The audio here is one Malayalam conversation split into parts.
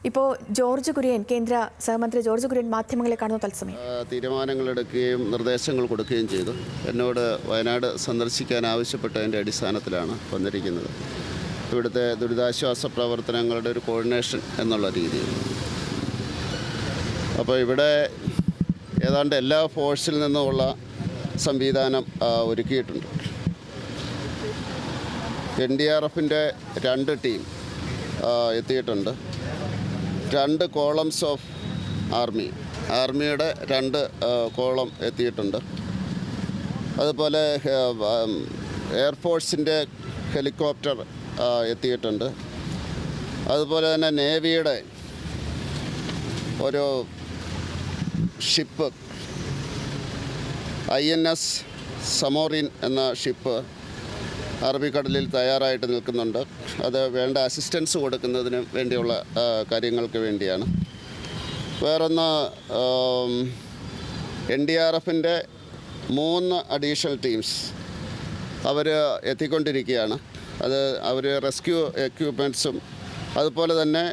ഇപ്പോൾ ജോർജ് കുര്യൻ കേന്ദ്ര സഹമന്ത്രി ജോർജ് കുര്യൻ മാധ്യമങ്ങളെ കാണുന്ന തത്സമയം തീരുമാനങ്ങൾ എടുക്കുകയും നിർദ്ദേശങ്ങൾ കൊടുക്കുകയും ചെയ്തു. എന്നോട് വയനാട് സന്ദർശിക്കാൻ ആവശ്യപ്പെട്ടതിൻ്റെ അടിസ്ഥാനത്തിലാണ് വന്നിരിക്കുന്നത്. ഇവിടുത്തെ ദുരിതാശ്വാസ പ്രവർത്തനങ്ങളുടെ ഒരു കോർഡിനേഷൻ എന്നുള്ള രീതിയിൽ. അപ്പോൾ ഇവിടെ ഏതാണ്ട് എല്ലാ ഫോഴ്സിൽ നിന്നുമുള്ള സംവിധാനം ഒരുക്കിയിട്ടുണ്ട്. NDRFൻ്റെ 2 ടീം എത്തിയിട്ടുണ്ട്. 2 കോളംസ് ഓഫ് ആർമിയുടെ 2 കോളം എത്തിയിട്ടുണ്ട്. അതുപോലെ എയർഫോഴ്സിൻ്റെ ഹെലികോപ്റ്റർ എത്തിയിട്ടുണ്ട്. അതുപോലെ തന്നെ നേവിയുടെ ഒരു ഷിപ്പ് INS സമോറിൻ എന്ന ഷിപ്പ് അറബിക്കടലിൽ തയ്യാറായിട്ട് നിൽക്കുന്നുണ്ട്. അത് വേണ്ട അസിസ്റ്റൻസ് കൊടുക്കുന്നതിന് വേണ്ടിയുള്ള കാര്യങ്ങൾക്ക് വേണ്ടിയാണ്. വേറൊന്ന് NDRFൻ്റെ 3 അഡീഷണൽ ടീംസ് അവർ എത്തിക്കൊണ്ടിരിക്കുകയാണ്. അത് അവർ റെസ്ക്യൂ എക്യുപ്മെൻറ്റ്സും അതുപോലെ തന്നെ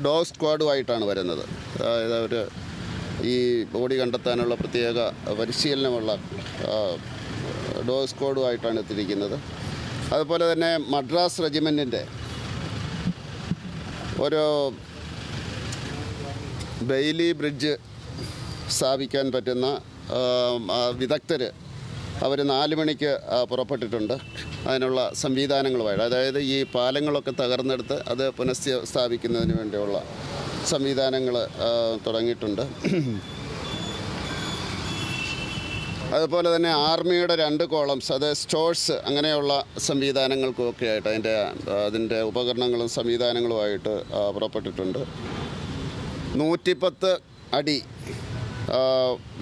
ഡോഗ് സ്ക്വാഡുമായിട്ടാണ് വരുന്നത്. അതായത് അവർ ഈ ബോഡി കണ്ടെത്താനുള്ള പ്രത്യേക പരിശീലനമുള്ള ഡോഗ് സ്ക്വാഡുമായിട്ടാണ് എത്തിയിരിക്കുന്നത്. അതുപോലെ തന്നെ മദ്രാസ് റെജിമെൻറ്റിൻ്റെ ഒരു ബെയിലി ബ്രിഡ്ജ് സ്ഥാപിക്കാൻ പറ്റുന്ന വിദഗ്ധർ അവർ 4 മണിക്ക് പുറപ്പെട്ടിട്ടുണ്ട്. അതിനുള്ള സംവിധാനങ്ങളുമായിട്ട്, അതായത് ഈ പാലങ്ങളൊക്കെ തകർന്നെടുത്ത് അത് പുനഃസ്ഥാപിക്കുന്നതിന് വേണ്ടിയുള്ള സംവിധാനങ്ങൾ തുടങ്ങിയിട്ടുണ്ട്. അതുപോലെ തന്നെ ആർമിയുടെ 2 കോളംസ്, അത് സ്റ്റോഴ്സ് അങ്ങനെയുള്ള സംവിധാനങ്ങൾക്കുമൊക്കെ ആയിട്ട് അതിൻ്റെ ഉപകരണങ്ങളും സംവിധാനങ്ങളുമായിട്ട് പുറപ്പെട്ടിട്ടുണ്ട്. 110 അടി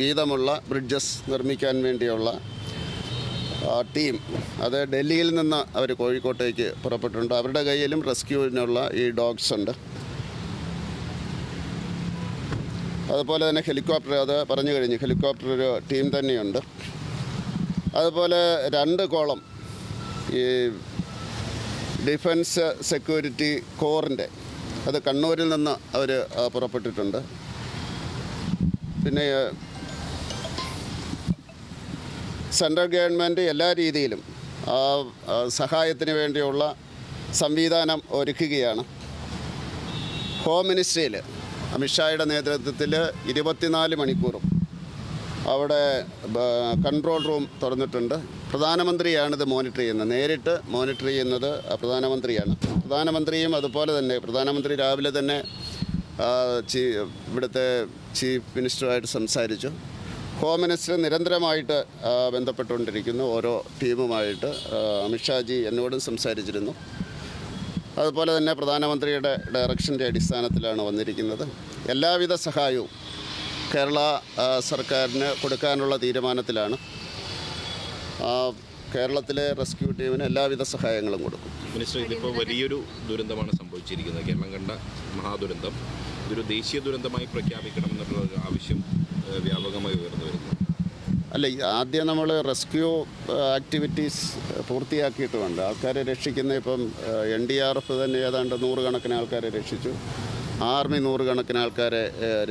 വീതമുള്ള ബ്രിഡ്ജസ് നിർമ്മിക്കാൻ വേണ്ടിയുള്ള ടീം അത് ഡൽഹിയിൽ നിന്ന് അവർ കോഴിക്കോട്ടേക്ക് പുറപ്പെട്ടിട്ടുണ്ട്. അവരുടെ കയ്യിലും റെസ്ക്യൂവിനുള്ള ഈ ഡോഗ്സ് ഉണ്ട്. അതുപോലെ തന്നെ ഹെലികോപ്റ്റർ, അത് പറഞ്ഞു കഴിഞ്ഞു, ഹെലികോപ്റ്റർ ഒരു ടീം തന്നെയുണ്ട്. അതുപോലെ 2 കോളം ഈ ഡിഫൻസ് സെക്യൂരിറ്റി കോറിൻ്റെ, അത് കണ്ണൂരിൽ നിന്ന് അവർ പുറപ്പെട്ടിട്ടുണ്ട്. പിന്നെ സെൻട്രൽ ഗവൺമെൻറ് എല്ലാ രീതിയിലും സഹായത്തിന് വേണ്ടിയുള്ള സംവിധാനം ഒരുക്കുകയാണ്. ഹോം മിനിസ്ട്രിയിൽ അമിത്ഷായുടെ നേതൃത്വത്തിൽ 24 മണിക്കൂറും അവിടെ കൺട്രോൾ റൂം തുറന്നിട്ടുണ്ട്. പ്രധാനമന്ത്രിയാണിത് മോണിറ്റർ ചെയ്യുന്നത്, നേരിട്ട് മോണിറ്റർ ചെയ്യുന്നത് പ്രധാനമന്ത്രിയാണ്. പ്രധാനമന്ത്രിയും അതുപോലെ തന്നെ പ്രധാനമന്ത്രി രാവിലെ തന്നെ ഇവിടുത്തെ ചീഫ് മിനിസ്റ്ററുമായിട്ട് സംസാരിച്ചു. ഹോം മിനിസ്റ്റർ നിരന്തരമായിട്ട് ബന്ധപ്പെട്ടുകൊണ്ടിരിക്കുന്നു ഓരോ ടീമുമായിട്ട്. അമിത്ഷാജി എന്നോടും സംസാരിച്ചിരുന്നു. അതുപോലെ തന്നെ പ്രധാനമന്ത്രിയുടെ ഡയറക്ഷൻ്റെ അടിസ്ഥാനത്തിലാണ് വന്നിരിക്കുന്നത്. എല്ലാവിധ സഹായവും കേരള സർക്കാരിന് കൊടുക്കാനുള്ള തീരുമാനത്തിലാണ്. കേരളത്തിലെ റെസ്ക്യൂ ടീമിന് എല്ലാവിധ സഹായങ്ങളും കൊടുക്കും. മിനിസ്റ്റർ, ഇതിപ്പോൾ വലിയൊരു ദുരന്തമാണ് സംഭവിച്ചിരിക്കുന്നത്. കേരളം കണ്ട മഹാദുരന്തം ഇതൊരു ദേശീയ ദുരന്തമായി പ്രഖ്യാപിക്കണമെന്നുള്ള ആവശ്യം വ്യാപകമായി ഉയർന്നു വരുന്നു. അല്ല, ആദ്യം നമ്മൾ റെസ്ക്യൂ ആക്ടിവിറ്റീസ് പൂർത്തിയാക്കിയിട്ട് വേണ്ട ആൾക്കാരെ രക്ഷിക്കുന്ന. ഇപ്പം NDRF തന്നെ ഏതാണ്ട് 100 കണക്കിന് ആൾക്കാരെ രക്ഷിച്ചു. ആർമി 100 കണക്കിന് ആൾക്കാരെ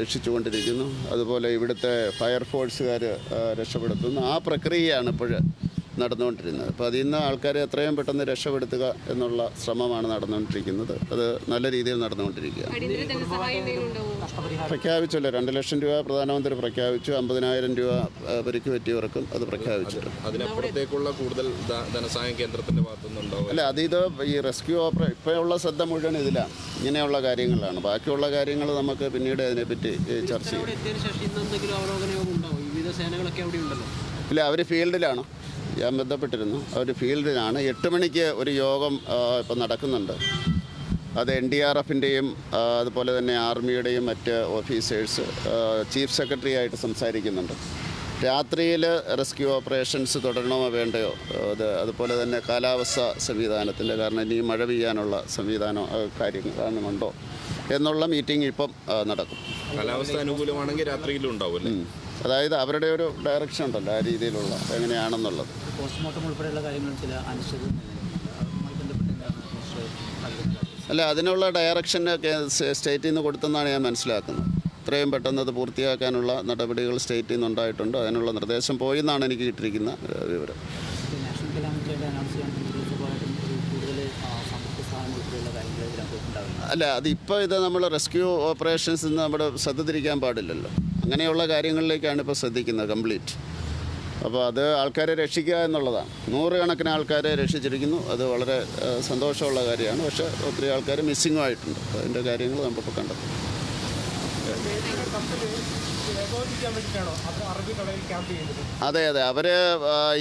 രക്ഷിച്ചുകൊണ്ടിരിക്കുന്നു. അതുപോലെ ഇവിടുത്തെ ഫയർഫോഴ്സുകാർ രക്ഷപ്പെടുത്തുന്നു. ആ പ്രക്രിയയാണ് ഇപ്പോൾ നടന്നുകൊണ്ടിരുന്നത്. അപ്പോൾ അതിൽ നിന്ന് ആൾക്കാരെ എത്രയും പെട്ടെന്ന് രക്ഷപ്പെടുത്തുക എന്നുള്ള ശ്രമമാണ് നടന്നുകൊണ്ടിരിക്കുന്നത്. അത് നല്ല രീതിയിൽ നടന്നുകൊണ്ടിരിക്കുകയാണ്. പ്രഖ്യാപിച്ചല്ലോ, 2 ലക്ഷം രൂപ പ്രധാനമന്ത്രി പ്രഖ്യാപിച്ചു. 50,000 രൂപ പരിക്ക് പറ്റിയവർക്കും അത് പ്രഖ്യാപിച്ചിട്ടുണ്ട്. അതിനപ്പുറത്തേക്കുള്ള കൂടുതൽ ധനസഹായം കേന്ദ്രത്തിൻ്റെ ഭാഗത്തുനിന്നുണ്ടോ? അല്ല, ഇത് ഈ റെസ്ക്യൂ ഇപ്പോഴുള്ള ശ്രദ്ധ മുഴുവൻ ഇതിലാണ്, ഇങ്ങനെയുള്ള കാര്യങ്ങളിലാണ്. ബാക്കിയുള്ള കാര്യങ്ങൾ നമുക്ക് പിന്നീട് അതിനെപ്പറ്റി ചർച്ച ചെയ്യും. ഇല്ല, അവർ ഫീൽഡിലാണ്. ഞാൻ ബന്ധപ്പെട്ടിരുന്നു, അവർ ഫീൽഡിലാണ്. 8 മണിക്ക് ഒരു യോഗം ഇപ്പം നടക്കുന്നുണ്ട്. അത് NDRFൻ്റെയും അതുപോലെ തന്നെ ആർമിയുടെയും മറ്റ് ഓഫീസേഴ്സ് ചീഫ് സെക്രട്ടറി ആയിട്ട് സംസാരിക്കുന്നുണ്ട്. രാത്രിയിൽ റെസ്ക്യൂ ഓപ്പറേഷൻസ് തുടരണമോ വേണ്ടയോ, അതുപോലെ തന്നെ കാലാവസ്ഥ സംവിധാനത്തിൽ, കാരണം ഇനി മഴ പെയ്യാനുള്ള സംവിധാനം കാര്യങ്ങളുണ്ടോ എന്നുള്ള മീറ്റിംഗ് ഇപ്പം നടക്കും. കാലാവസ്ഥ അനുകൂലമാണെങ്കിൽ രാത്രിയിലും ഉണ്ടാവുമല്ലേ? അതായത് അവരുടെ ഒരു ഡയറക്ഷൻ ഉണ്ടല്ലോ, ആ രീതിയിലുള്ള എങ്ങനെയാണെന്നുള്ളത്. പോസ്റ്റ്മോർട്ടം ഉൾപ്പെടെയുള്ള കാര്യങ്ങളും ചില അനിശ്ചിതത്വം അല്ല, അതിനുള്ള ഡയറക്ഷൻ സ്റ്റേറ്റിൽ നിന്ന് കൊടുത്തെന്നാണ് ഞാൻ മനസ്സിലാക്കുന്നത്. എത്രയും പെട്ടെന്ന് അത് പൂർത്തിയാക്കാനുള്ള നടപടികൾ സ്റ്റേറ്റിൽ നിന്ന് ഉണ്ടായിട്ടുണ്ട്. അതിനുള്ള നിർദ്ദേശം പോയി എന്നാണ് എനിക്ക് കിട്ടിയിരിക്കുന്ന വിവരം. നാഷണൽ കലാമിറ്റിയായിട്ട് അനൗൺസ് ചെയ്യാൻ സ്വാഭാവികമായിട്ടും കൂടുതൽ സാമ്പത്തിക സഹായം ഉൾപ്പെടെയുള്ള കാര്യങ്ങൾ ഇതിനകത്ത് ഉണ്ടാവില്ല. അല്ല, അതിപ്പോൾ ഇത് നമ്മൾ റെസ്ക്യൂ ഓപ്പറേഷൻസ് നിന്ന് നമ്മുടെ ശ്രദ്ധ തിരിക്കാൻ പാടില്ലല്ലോ. അങ്ങനെയുള്ള കാര്യങ്ങളിലേക്കാണ് ഇപ്പോൾ ശ്രദ്ധിക്കുന്നത് കംപ്ലീറ്റ്. അപ്പോൾ അത് ആൾക്കാരെ രക്ഷിക്കുക എന്നുള്ളതാണ്. 100 കണക്കിന് ആൾക്കാരെ രക്ഷിച്ചിരിക്കുന്നു. അത് വളരെ സന്തോഷമുള്ള കാര്യമാണ്. പക്ഷേ ഒത്തിരി ആൾക്കാർ മിസ്സിങ്ങും ആയിട്ടുണ്ട്. അപ്പോൾ അതിൻ്റെ കാര്യങ്ങൾ നമ്മളിപ്പോൾ കണ്ടെത്തും. അതെ, അവർ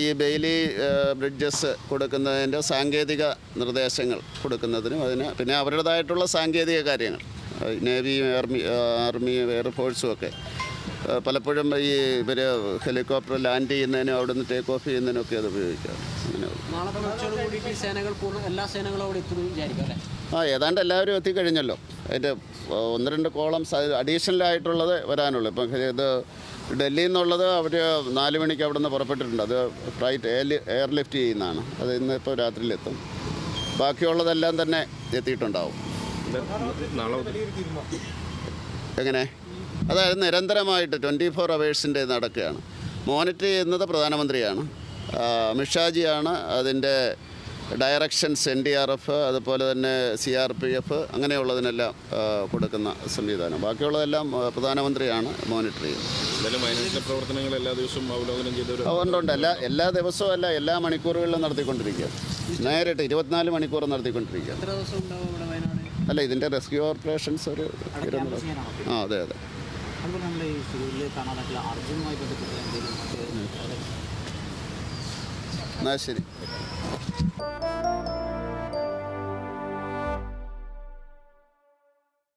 ഈ ബെയിലി ബ്രിഡ്ജസ് കൊടുക്കുന്നതിൻ്റെ സാങ്കേതിക നിർദ്ദേശങ്ങൾ കൊടുക്കുന്നതിനും പിന്നെ അവരുടേതായിട്ടുള്ള സാങ്കേതിക കാര്യങ്ങൾ നേവിയും ആർമി എയർഫോഴ്സും ഒക്കെ പലപ്പോഴും ഈ ഇവർ ഹെലികോപ്റ്റർ ലാൻഡ് ചെയ്യുന്നതിനും അവിടെ നിന്ന് ടേക്ക് ഓഫ് ചെയ്യുന്നതിനൊക്കെ അത് ഉപയോഗിക്കാം. എല്ലാ സേനകളും അവിടെ എത്തുമെന്ന് വിചാരിക്കും അല്ലേ? ഏതാണ്ട് എല്ലാവരും എത്തിക്കഴിഞ്ഞല്ലോ. അതിൻ്റെ 1-2 കോളംസ് അഡീഷണലായിട്ടുള്ളത് വരാനുള്ളൂ. ഇപ്പം ഇത് ഡൽഹിയിൽ നിന്നുള്ളത് അവർ 4 മണിക്ക് അവിടെ നിന്ന് പുറപ്പെട്ടിട്ടുണ്ട്. അത് ഫ്ലൈറ്റ് എയർ ലിഫ്റ്റ് ചെയ്യുന്നതാണ്. അത് ഇന്നിപ്പോൾ രാത്രിയിലെത്തും. ബാക്കിയുള്ളതെല്ലാം തന്നെ എത്തിയിട്ടുണ്ടാവും. എങ്ങനെ? അതായത് നിരന്തരമായിട്ട് 24 അവേഴ്സിൻ്റെ നടക്കുകയാണ്. മോണിറ്റർ ചെയ്യുന്നത് പ്രധാനമന്ത്രിയാണ്. അമിത്ഷാജിയാണ് അതിൻ്റെ ഡയറക്ഷൻസ് NDRF അതുപോലെ തന്നെ CRPF അങ്ങനെയുള്ളതിനെല്ലാം കൊടുക്കുന്ന സംവിധാനം. ബാക്കിയുള്ളതെല്ലാം പ്രധാനമന്ത്രിയാണ് മോണിറ്റർ ചെയ്യുന്നത്. പ്രവർത്തനങ്ങൾ എല്ലാ ദിവസവും അവലോകനം ചെയ്ത് അതുകൊണ്ടുണ്ട് എല്ലാ ദിവസവും അല്ല, എല്ലാ മണിക്കൂറുകളിലും നടത്തിക്കൊണ്ടിരിക്കുക. നേരിട്ട് 24 മണിക്കൂർ നടത്തിക്കൊണ്ടിരിക്കുക. അല്ല, ഇതിൻ്റെ റെസ്ക്യൂ ഓപ്പറേഷൻസ് ഒരു ചെയ്യാനാണോ? അതെ. അതുപോലെ നമ്മൾ ഈ സിവിലിൽ കാണാനായിട്ടുള്ള അർജുനുമായി ബന്ധപ്പെട്ട് എന്തെങ്കിലും എന്നാൽ ശരി.